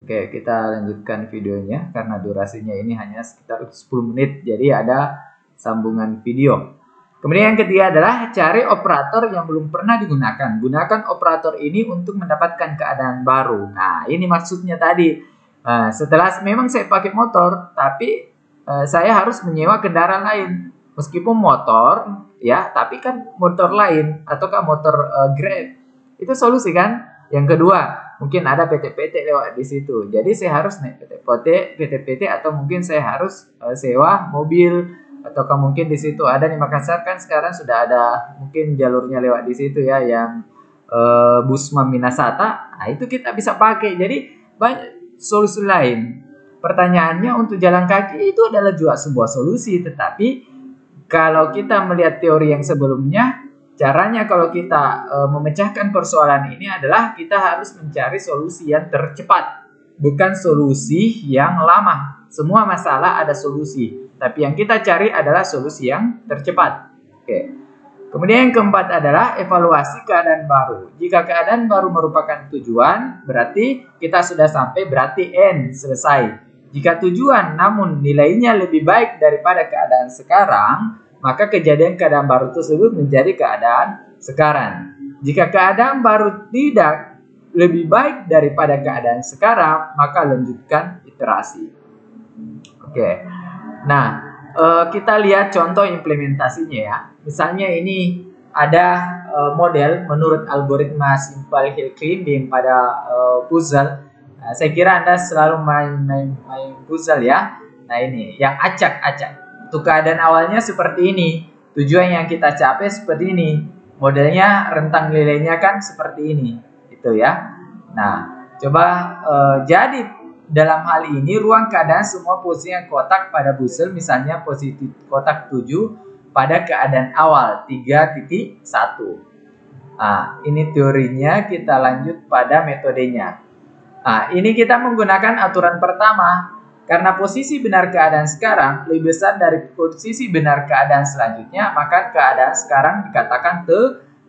Oke, kita lanjutkan videonya karena durasinya ini hanya sekitar 10 menit. Jadi ada sambungan video. Kemudian yang ketiga adalah cari operator yang belum pernah digunakan. Gunakan operator ini untuk mendapatkan keadaan baru. Nah, ini maksudnya tadi. Setelah memang saya pakai motor, tapi saya harus menyewa kendaraan lain. Meskipun motor, ya, tapi kan motor lain ataukah motor Grab. Itu solusi kan? Yang kedua, mungkin ada PT-PT lewat di situ. Jadi saya harus naik PT-PT atau mungkin saya harus sewa mobil, ataukah mungkin di situ ada di Makassar kan sekarang sudah ada mungkin jalurnya lewat di situ ya, yang bus Minasata. Nah, itu kita bisa pakai. Jadi banyak solusi lain. Pertanyaannya, untuk jalan kaki itu adalah juga sebuah solusi, tetapi kalau kita melihat teori yang sebelumnya, caranya kalau kita memecahkan persoalan ini adalah kita harus mencari solusi yang tercepat, bukan solusi yang lama. Semua masalah ada solusi, tapi yang kita cari adalah solusi yang tercepat. Oke. Kemudian yang keempat adalah evaluasi keadaan baru. Jika keadaan baru merupakan tujuan, berarti kita sudah sampai, berarti N, selesai. Jika tujuan namun nilainya lebih baik daripada keadaan sekarang, maka kejadian keadaan baru tersebut menjadi keadaan sekarang. Jika keadaan baru tidak lebih baik daripada keadaan sekarang, maka lanjutkan iterasi. Oke. Nah, kita lihat contoh implementasinya ya. Misalnya ini ada model menurut algoritma simple hill climbing pada puzzle. Nah, saya kira Anda selalu main puzzle ya. Nah, ini yang acak-acak. Untuk keadaan awalnya seperti ini. Tujuan yang kita capai seperti ini. Modelnya rentang nilainya kan seperti ini. Itu ya. Nah, coba jadi dalam hal ini ruang keadaan semua posisi yang kotak pada puzzle, misalnya posisi kotak 7 pada keadaan awal 3.1. Nah, ini teorinya, kita lanjut pada metodenya. Nah, ini kita menggunakan aturan pertama. Karena posisi benar keadaan sekarang lebih besar dari posisi benar keadaan selanjutnya, maka keadaan sekarang dikatakan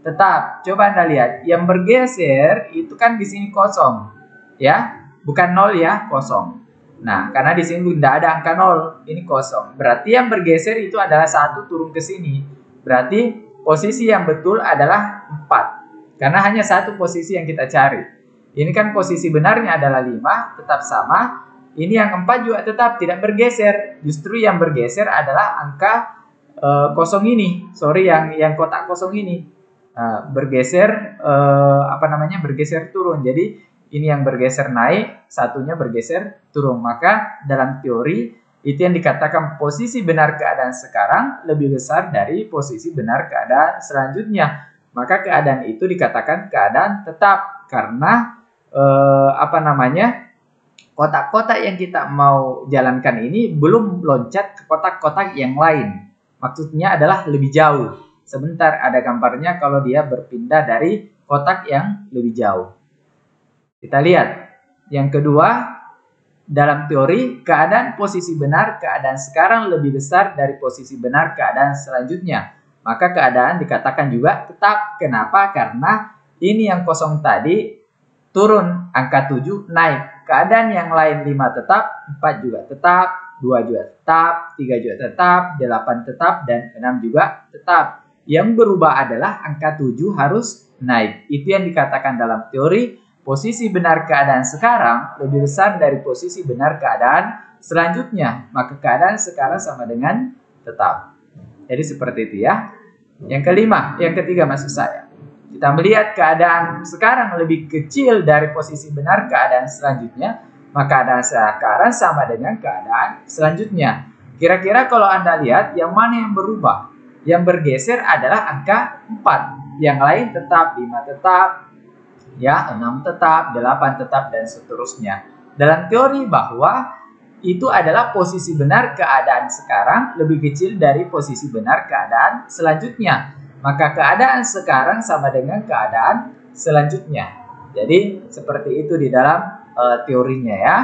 tetap. Coba Anda lihat, yang bergeser itu kan di sini kosong, ya. Bukan 0 ya, kosong. Nah, karena di sini tidak ada angka 0, ini kosong. Berarti yang bergeser itu adalah 1 turun ke sini. Berarti posisi yang betul adalah 4. Karena hanya satu posisi yang kita cari. Ini kan posisi benarnya adalah 5, tetap sama. Ini yang 4 juga tetap tidak bergeser. Justru yang bergeser adalah angka kosong ini. Sorry, yang kotak kosong ini. Bergeser, bergeser turun. Jadi ini yang bergeser naik, satunya bergeser turun. Maka dalam teori itu yang dikatakan posisi benar keadaan sekarang lebih besar dari posisi benar keadaan selanjutnya. Maka keadaan itu dikatakan keadaan tetap karena kotak-kotak yang kita mau jalankan ini belum loncat ke kotak-kotak yang lain. Maksudnya adalah lebih jauh. Sebentar ada gambarnya kalau dia berpindah dari kotak yang lebih jauh. Kita lihat. Yang kedua, dalam teori, keadaan posisi benar keadaan sekarang lebih besar dari posisi benar keadaan selanjutnya. Maka keadaan dikatakan juga tetap. Kenapa? Karena ini yang kosong tadi turun, angka 7 naik. Keadaan yang lain 5 tetap, 4 juga tetap, 2 juga tetap, 3 juga tetap, 8 tetap, dan 6 juga tetap. Yang berubah adalah angka 7 harus naik. Itu yang dikatakan dalam teori, posisi benar keadaan sekarang lebih besar dari posisi benar keadaan selanjutnya. Maka keadaan sekarang sama dengan tetap. Jadi seperti itu ya. Yang ketiga maksud saya. Kita melihat keadaan sekarang lebih kecil dari posisi benar keadaan selanjutnya, maka keadaan sekarang sama dengan keadaan selanjutnya. Kira-kira kalau Anda lihat, yang mana yang berubah? Yang bergeser adalah angka 4. Yang lain tetap, 5 tetap, ya, 6 tetap, 8 tetap, dan seterusnya. Dalam teori bahwa itu adalah posisi benar keadaan sekarang lebih kecil dari posisi benar keadaan selanjutnya. Maka keadaan sekarang sama dengan keadaan selanjutnya. Jadi seperti itu di dalam teorinya ya.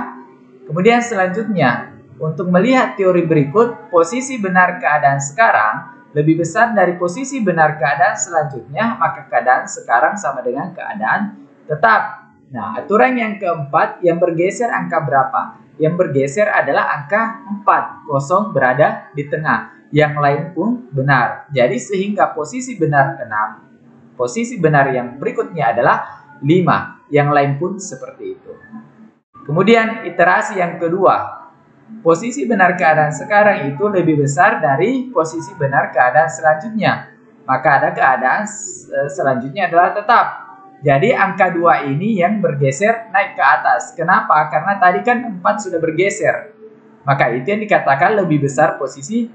Kemudian selanjutnya, untuk melihat teori berikut, posisi benar keadaan sekarang lebih besar dari posisi benar keadaan selanjutnya, maka keadaan sekarang sama dengan keadaan tetap. Nah, aturan yang keempat, yang bergeser angka berapa? Yang bergeser adalah angka 4, kosong berada di tengah. Yang lain pun benar. Jadi sehingga posisi benar 6, posisi benar yang berikutnya adalah 5. Yang lain pun seperti itu. Kemudian iterasi yang kedua. Posisi benar keadaan sekarang itu lebih besar dari posisi benar keadaan selanjutnya. Maka ada keadaan selanjutnya adalah tetap. Jadi angka 2 ini yang bergeser naik ke atas. Kenapa? Karena tadi kan 4 sudah bergeser. Maka itu yang dikatakan lebih besar posisi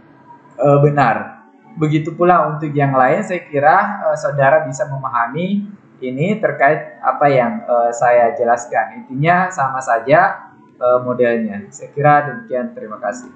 benar. Begitu pula untuk yang lain, saya kira saudara bisa memahami ini terkait apa yang saya jelaskan. Intinya sama saja modelnya. Saya kira demikian. Terima kasih.